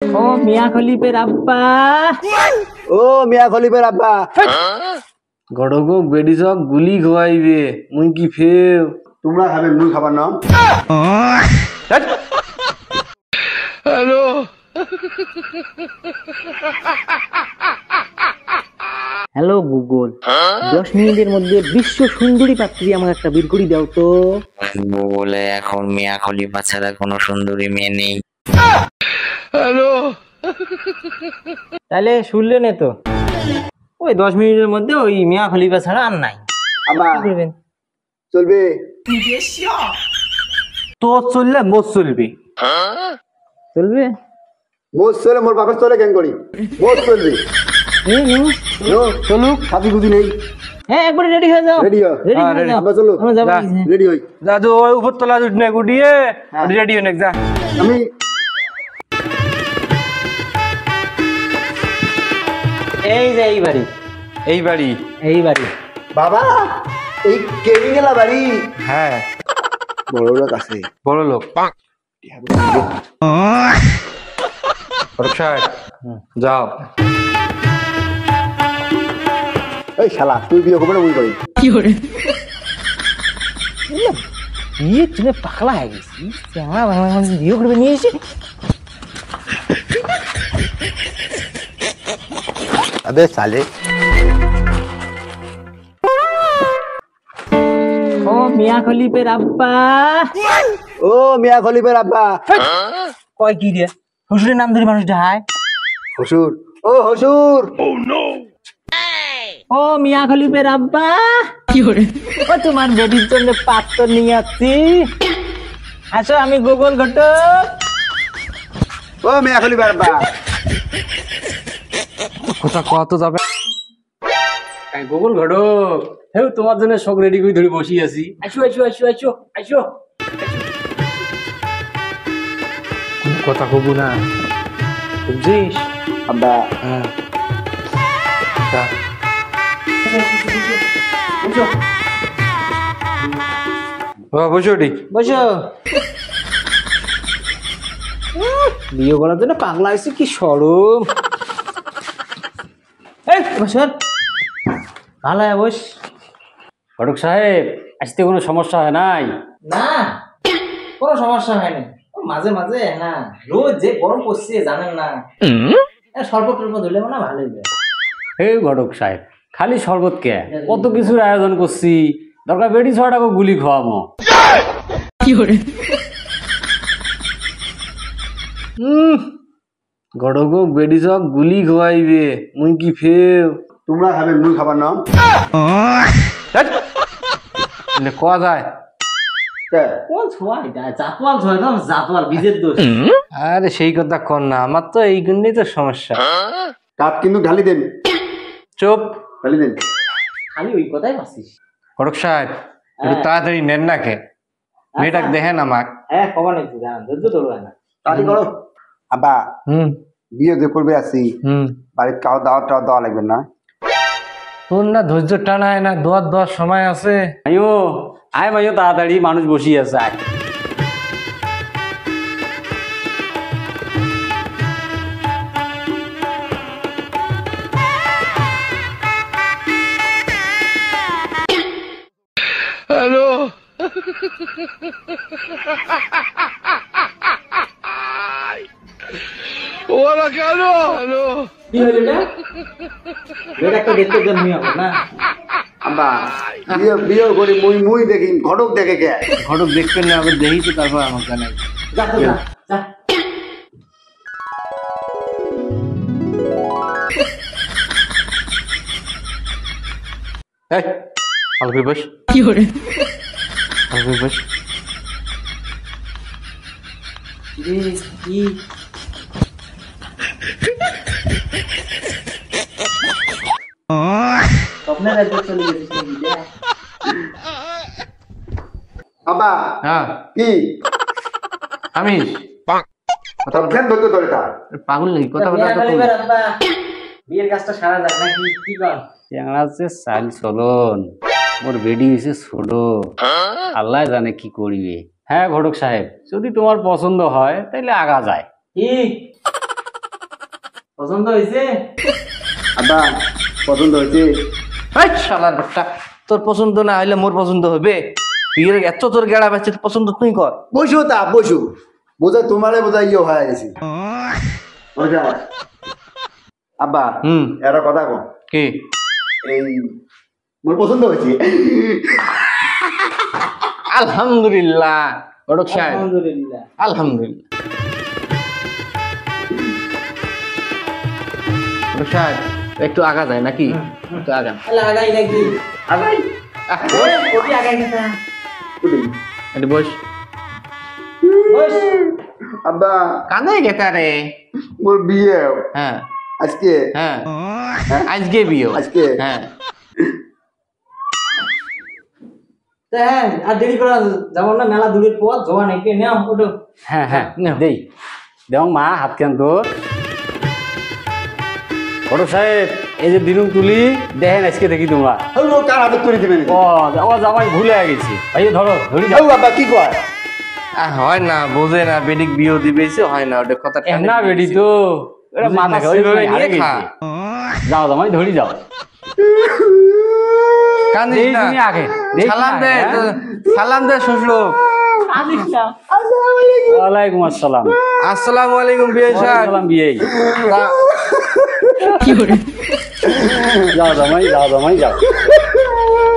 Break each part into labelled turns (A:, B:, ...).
A: ও মিয়া খলিফের আব্বা।
B: ও মিয়া খলিফের আব্বা।
C: গড়গো বেডিসক গুলি খোয়াইবে মুই কি ফেউ।
B: তোমরা খাবেন মুই খাবার নাম।
C: হ্যালো
A: হ্যালো গুগল, 10 মিনিটের মধ্যে বিশ্ব সুন্দরী পাত্রী আমাকে একটা বের করে দাও তো।
D: বলে এখন মিয়া খলিফা ছাড়া কোনো সুন্দরী মেয়ে নেই।
C: হ্যালো
A: তাহলে শুনলে না তো, ওই 10 মিনিটের মধ্যে ওই মিয়া খলিফা ছাড়া আর নাই।
B: আব্বা
A: কি করবেন?
B: চলবে?
C: তোর চললে মোর চলবি।
A: চলবে?
B: মোট চলে মোর বাপের চলে কেন করি মোট চলবে। চলুক সাথী গুদি নেই।
A: হ্যাঁ, একবারে রেডি হয়ে যাও।
B: রেডি হও।
A: রেডি
C: হ্যাঁ,
A: হয়ে
C: ready।
A: যাও।
B: আব্বা চলো
A: আমরা যাবো।
C: যা।
B: রেডি হই।
C: যা তো ওই উপর তলা উঠনে গুটিয়ে রেডি হয়ে যা।
B: আমি
A: এই যে এই বাড়ি,
C: এই বাড়ি।
A: এই বাড়ি।
B: বাবা এই কেবি গেলা বাড়ি
C: হ্যাঁ,
B: বড় লোক আছে।
C: বড় লোক। ফরক সাহেব, যাও।
B: এই শালা তুই বিয়ে করবে না মুই করি।
A: বিয়ে তুমি পাগলা হয়ে গেছি। আমরা বাংলা মানুষ বিয়ে করবে নিয়ে এসে।
B: আবে সালে
A: ও মিয়া খলিফের আব্বা।
B: ও মিয়া খলিফের আব্বা।
A: কয় কি রে? শ্বশুরের নাম ধরে মানুষ ঢায়।
B: হসুর ও হসুর।
A: ও মিয়া খলিফের আব্বা। ও তোমার বেটির জন্য পাত্র নিয়ে আসছি। আসো, আমি গোগল ঘটক।
B: ও মিয়া খলিফের আব্বা।
C: কোথা কত যাবে? গোগল ঘটক, হেউ তোমার জন্য সব রেডি করে ধরে বসি আছি।
A: আসো আসো আসো আসো আসো।
C: কথা কব না, বুঝছিস?
B: আব্বা
C: হ্যাঁ, যা। বসো ঠিক।
A: বসো। বিয়ে করার জন্য পাগলা হয়েছে, কি সরম। এই বসর, ভালো হয় বস।
E: ঘটক সাহেব, আসতে কোনো সমস্যা হয় নাই?
A: না, কোনো সমস্যা হয়নি। মাঝে মাঝে না, রোজ যে গরম পড়ছে জানেন না, শরবত টরবত হলে মনে হয় ভালো হইবে।
E: এই ঘটক সাহেব, খালি শরবত কে? কত কিছুর আয়োজন করছি, দরকার বেটি ছটাকে গুলি খাওয়াবো।
C: গড়গো বেডিসক গুলি খোয়াইবে মুই কি ফেউ।
B: তোমরা খাবেন মুই খাবার নাম।
C: কোয়া যায়।
A: কোন ছোঁয়া এটা? জাতওয়াল ছোঁয়া দাও, জাতওয়াল বীজের দোষ।
C: আরে সেই কথা কর না, আমার তো এই জন্যই তো সমস্যা।
B: কাপ কিন্তু ঢালি দেন।
C: চুপ।
B: ঢালি দেন।
A: খালি ওই কথাই পাচ্ছিস।
C: ঘটক সাহেব, একটু তাড়াতাড়ি নেন না কে, মেয়েটাকে দেখেন আমাক।
A: হ্যাঁ, খবর নেই, জানা ধৈর্য ধরবে না।
B: তাড়ি করো। আব্বা
C: হুম
B: বিয়ে যে করবে আছি,
C: হুম
B: বাড়িতে কাউ দাওয়াত টাওয়াত দেওয়া লাগবে না?
C: তোর না ধৈর্য টানায় না, দোয়ার সময় আছে।
E: আইও, আয় মাইও তাড়াতাড়ি, মানুষ বসি আছে, আয়।
C: হ্যালো ওরা কেন? হ্যালো
A: কি হলো এটা? এটা একটা দেখতে জন্মি হবে না?
B: আব্বা বিয়ে বিয়ে করি মুই মুই দেখি ঘটক দেখে কে?
C: ঘটক দেখবেন না, আবার দেখি তো তারপর আমার জানাই।
A: যা তো যা, যা।
C: এই ভালো করে বস, ভালো করে বস।
A: কি? স্বপ্নের রাজ্যে চলে গেছিস নাকি রে?
B: আব্বা
C: হ্যাঁ,
B: কি
C: আমি
B: ফ্যান ধরতে ধরে তা
C: পাগল নাকি? কথা
A: মিয়া
C: বলা
A: খলিফার আব্বা, বিয়ের কাজটা সারা যাক নাকি? কি কর?
E: চ্যাংড়া হচ্ছে চাল চলন, মোর বেডি হয়েছে ছোট, আল্লাহ জানে কি করিবে। হ্যাঁ ঘটক সাহেব, যদি তোমার পছন্দ হয় তাহলে আগা যায়।
A: কি? পছন্দ হয়েছে?
B: আব্বা পছন্দ হয়েছে?
F: হাই শালার বেটা, তোর পছন্দ না হইলে মোর পছন্দ হবে? বিয়ের এত তোর গেড়া পাচ্ছে, পছন্দ তুই কর।
B: বসো তা বসো, বোঝা তোমারে বোঝা ইয়ে হয়ে গেছি। বুঝা? আব্বা একটা কথা কো,
F: কি?
B: এই মোর পছন্দ হয়েছে।
F: আলহামদুলিল্লাহ ঘটক সাহেব,
A: আলহামদুলিল্লাহ।
F: আলহামদুলিল্লাহ। ঘটক সাহেব একটু আগা যায় নাকি? একটু আগান।
A: তাহলে আগাই নাকি?
B: আগাই
A: ওটি আগাই না।
F: একটু বস।
A: বস।
B: আব্বা
F: কাঁদে গেতা রে?
B: মোর বিয়ে
F: হ্যাঁ
B: আজকে।
F: হ্যাঁ, আজকে বিয়ে?
B: আজকে।
F: হ্যাঁ।
A: হ্যাঁ, আর দেরি করা যাবো না, মেলা দূরের পথ, জমা নাকি নেও ওটো।
E: হ্যাঁ হ্যাঁ দেই দেও মা হাত কেন তো বড় সাহেব এই যে দিনুম তুলি দেখেন আজকে দেখি তোমরা
B: কার হাতে তুলে দিবেন?
E: ও জামাই ভুলে গেছি ভাই ধরো ধরি যাও
B: বাবা কি কয়?
F: হয় না, বোঝে না, বেডিক বিয়ে দিবেছে, হয় না ওটা কথা।
E: না বেডি তো এটা মাথা
F: সেইভাবে নিয়ে খা।
E: যাও জামাই ধরি যাও
F: কান্দিস
E: দেই
F: না।
E: তুমি আগে
F: সালাম দে, সালাম দে শ্বশুর।
E: ওয়ালাইকুম আসসালাম।
F: আসসালামু আলাইকুম বিয়ে সাহেব।
E: সালাম বিয়ে যাও জামাই যাও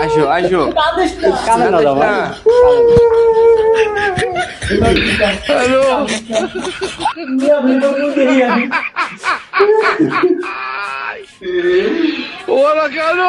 F: আসো আসো।
E: কানে না জামাই
F: হ্যালো। ওরা কেন?